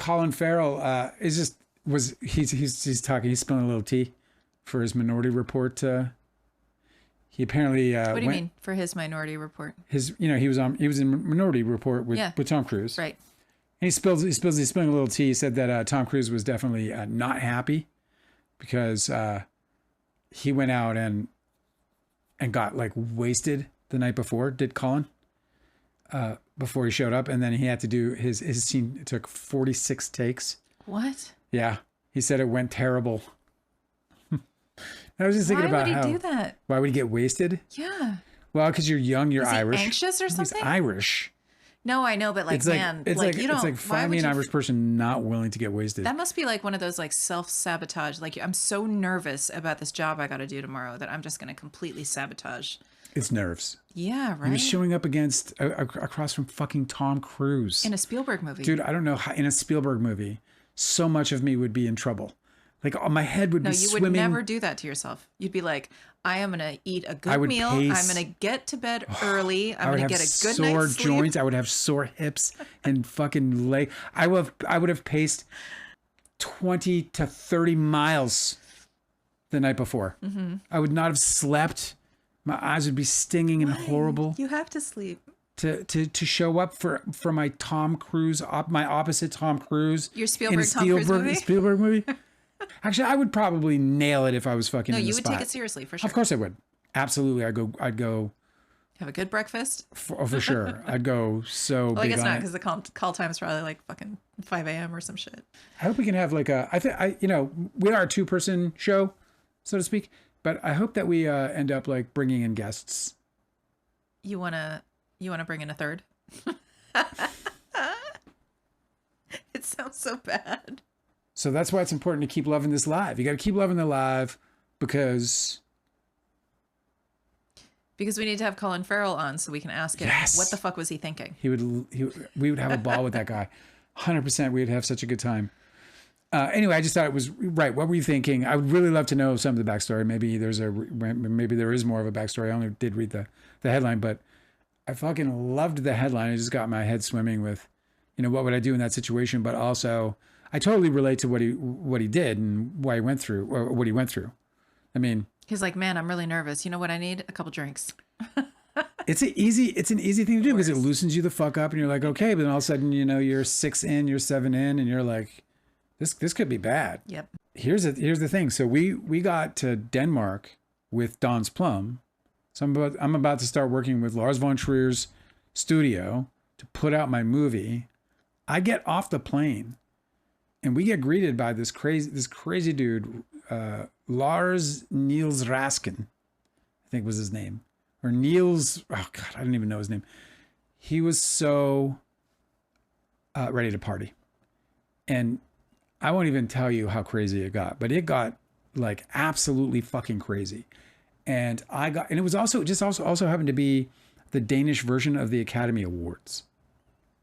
Colin Farrell he's talking. He's spilling a little tea for his Minority Report. He apparently what do you mean for his Minority Report? He was in Minority Report with Tom Cruise, right? And he's spilling a little tea. He said that Tom Cruise was definitely not happy because he went out and got like wasted the night before. Did Colin before he showed up, and then he had to do his scene. It took 46 takes. What? Yeah, he said it went terrible. I was just thinking about why would he do that? Why would he get wasted? Yeah. Well, because you're young, you're Irish. Anxious or something? He's Irish. No, I know, but like, man, you don't. It's like find me an Irish person not willing to get wasted. That must be like one of those like self-sabotage. Like, I'm so nervous about this job I got to do tomorrow that I'm just going to completely sabotage. It's nerves. Yeah, right. He was showing up against across from fucking Tom Cruise in a Spielberg movie. Dude, I don't know how in a Spielberg movie, so much of me would be in trouble. Like my head would be swimming. No, you would never do that to yourself. You'd be like, I am going to eat a good meal. I'm going to get to bed early. I'm going to get a good night's sleep. I would have sore joints. I would have sore hips and fucking leg. I would have paced 20 to 30 miles the night before. Mm-hmm. I would not have slept. My eyes would be stinging and horrible. You have to sleep. To show up for my Tom Cruise, my opposite Tom Cruise. Your Spielberg movie? Actually, I would probably nail it if I was fucking. No, you would take it seriously for sure. Of course, I would. Absolutely, I'd go. Have a good breakfast. For sure, I'd go so. Well, I guess not because the call time is probably like fucking 5 a.m. or some shit. I hope we can have like we are a 2-person show, so to speak. But I hope that we end up like bringing in guests. You wanna bring in a third? It sounds so bad. So that's why it's important to keep loving this live. You got to keep loving the live because we need to have Colin Farrell on so we can ask him what the fuck was he thinking. We would have a ball with that guy. 100%. We'd have such a good time. Anyway, I just thought it was right. What were you thinking? I would really love to know some of the backstory. Maybe there is more of a backstory. I only did read the headline, but I fucking loved the headline. It just got my head swimming with, what would I do in that situation? But also, I totally relate to what he did and why he went through, or what he went through. I mean, he's like, man, I'm really nervous. You know what I need? A couple drinks. It's an easy thing to do because it loosens you the fuck up, and you're like, okay. But then all of a sudden, you're 6 in, you're 7 in, and you're like, this could be bad. Yep. Here's the thing. So we got to Denmark with Don's Plum. So I'm about to start working with Lars von Trier's studio to put out my movie. I get off the plane. And we get greeted by this crazy dude, Lars Niels Raskin, I think was his name. Or Niels, oh God, I don't even know his name. He was so ready to party. And I won't even tell you how crazy it got, but it got like absolutely fucking crazy. And it was also happened to be the Danish version of the Academy Awards.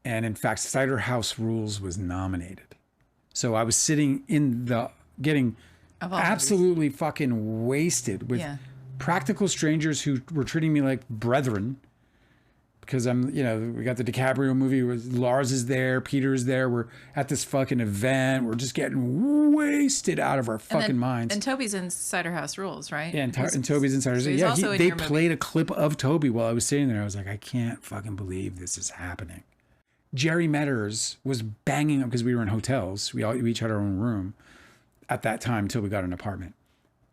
And in fact, Cider House Rules was nominated. So I was sitting getting absolutely fucking wasted with practical strangers who were treating me like brethren because we got the DiCaprio movie where Lars is there, Peter is there. We're at this fucking event. We're just getting wasted out of our fucking minds. And Toby's in Cider House Rules, right? Yeah, and Toby's in Cider House. Yeah, they played a clip of Toby while I was sitting there. I was like, I can't fucking believe this is happening. Jerry Metters was banging up because we were in hotels. We each had our own room at that time until we got an apartment.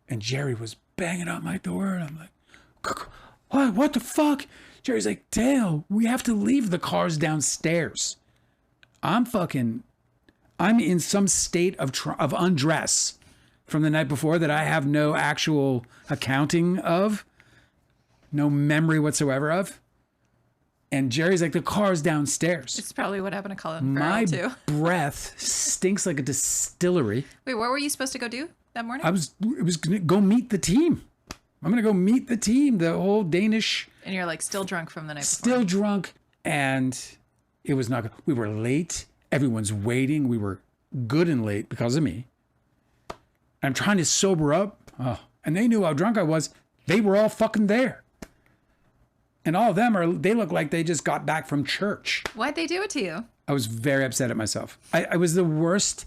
And Jerry was banging up my door. And I'm like, what the fuck? Jerry's like, Dale, we have to leave the cars downstairs. I'm in some state of undress from the night before that I have no actual accounting of, no memory whatsoever of. And Jerry's like, the car's downstairs. It's probably what happened to Colin Farrell, too. My breath stinks like a distillery. Wait, what were you supposed to go do that morning? I was going to go meet the team. I'm going to go meet the team, the whole Danish. And you're like still drunk from the night before. Still drunk. And it was not good. We were late. Everyone's waiting. We were good and late because of me. I'm trying to sober up. Oh, and they knew how drunk I was. They were all fucking there. And all of them they look like they just got back from church. Why'd they do it to you? I was very upset at myself. I was the worst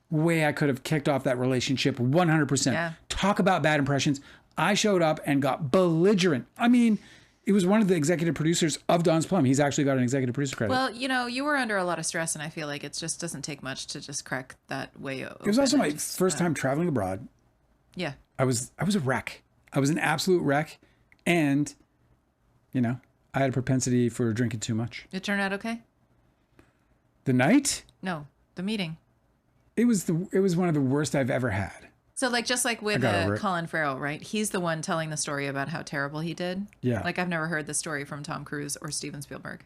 way I could have kicked off that relationship 100%. Yeah. Talk about bad impressions. I showed up and got belligerent. I mean, it was one of the executive producers of Don's Plum. He's actually got an executive producer credit. Well, you were under a lot of stress, and I feel like it just doesn't take much to just crack that way open. It was also my first time traveling abroad. Yeah. I was a wreck. I was an absolute wreck. And, I had a propensity for drinking too much. It turned out okay? The night? No, the meeting. It was one of the worst I've ever had. So just like with Colin Farrell, right? He's the one telling the story about how terrible he did. Yeah. Like I've never heard the story from Tom Cruise or Steven Spielberg.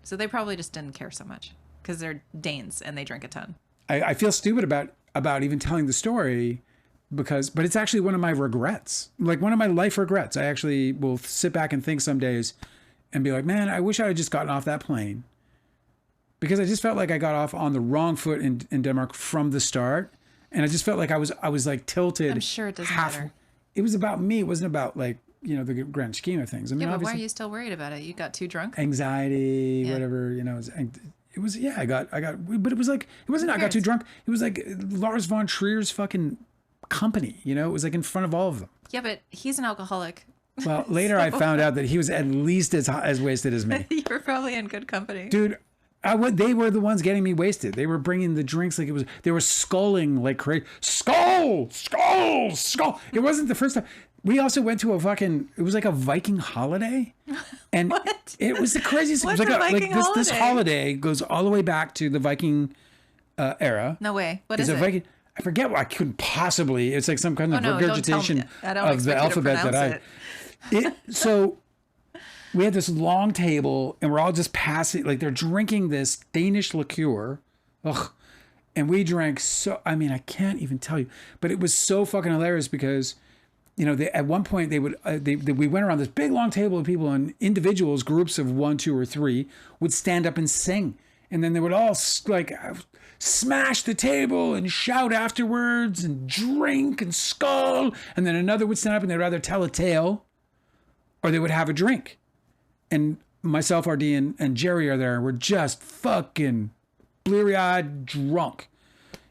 So they probably just didn't care so much because they're Danes and they drink a ton. I feel stupid about even telling the story but it's actually one of my regrets. Like one of my life regrets. I actually will sit back and think some days and be like, man, I wish I had just gotten off that plane. Because I just felt like I got off on the wrong foot in Denmark from the start. And I just felt like I was like tilted. I'm sure it doesn't matter. It was about me. It wasn't about like, the grand scheme of things. I mean, but why are you still worried about it? You got too drunk? Anxiety, whatever, it was, I got, but it was like, it wasn't, I got too drunk. It was like Lars von Trier's fucking company, it was like in front of all of them. Yeah, but he's an alcoholic. Well, later I found out that he was at least as wasted as me. You were probably in good company. Dude, they were the ones getting me wasted. They were bringing the drinks like they were skulling like crazy. Skull! It wasn't the first time. We also went to it was like a Viking holiday. And it was the craziest. What's it was like a holiday? This holiday goes all the way back to the Viking era. No way. What is it? Viking, I forget what I couldn't possibly. It's like some kind of regurgitation of the alphabet that So we had this long table and we're all just passing, like they're drinking this Danish liqueur. Ugh. And we drank I can't even tell you, but it was so fucking hilarious because, at one point we went around this big long table of people and individuals, groups of 1, 2, or 3 would stand up and sing. And then they would all smash the table and shout afterwards and drink and skull. And then another would stand up and they'd rather tell a tale or they would have a drink. And myself, RD, and Jerry are there. And we're just fucking bleary-eyed drunk.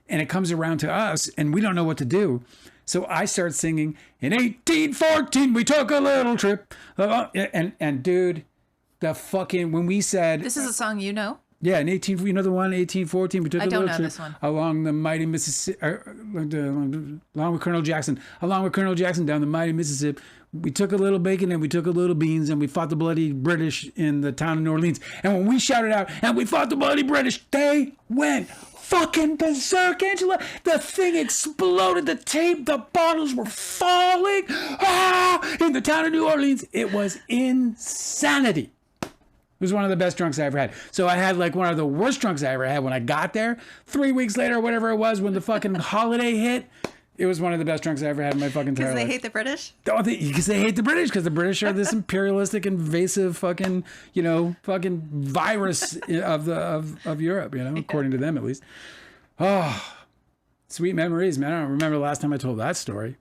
And it comes around to us and we don't know what to do. So I start singing, in 1814, we took a little trip. And dude, when we said... This is a song you know? Yeah, in 1814, we took a little trip along the mighty Mississippi, along with Colonel Jackson down the mighty Mississippi. We took a little bacon and we took a little beans and we fought the bloody British in the town of New Orleans. And when we shouted out, and we fought the bloody British, they went fucking berserk, Angela. The thing exploded, the bottles were falling in the town of New Orleans. It was insanity. It was one of the best drunks I ever had. So I had like one of the worst drunks I ever had when I got there. 3 weeks later, whatever it was, when the fucking holiday hit, it was one of the best drunks I ever had in my fucking entire life. Because they hate the British? Because they hate the British. Because the British are this imperialistic, invasive fucking, fucking virus of Europe, according to them at least. Oh, sweet memories, man. I don't remember the last time I told that story.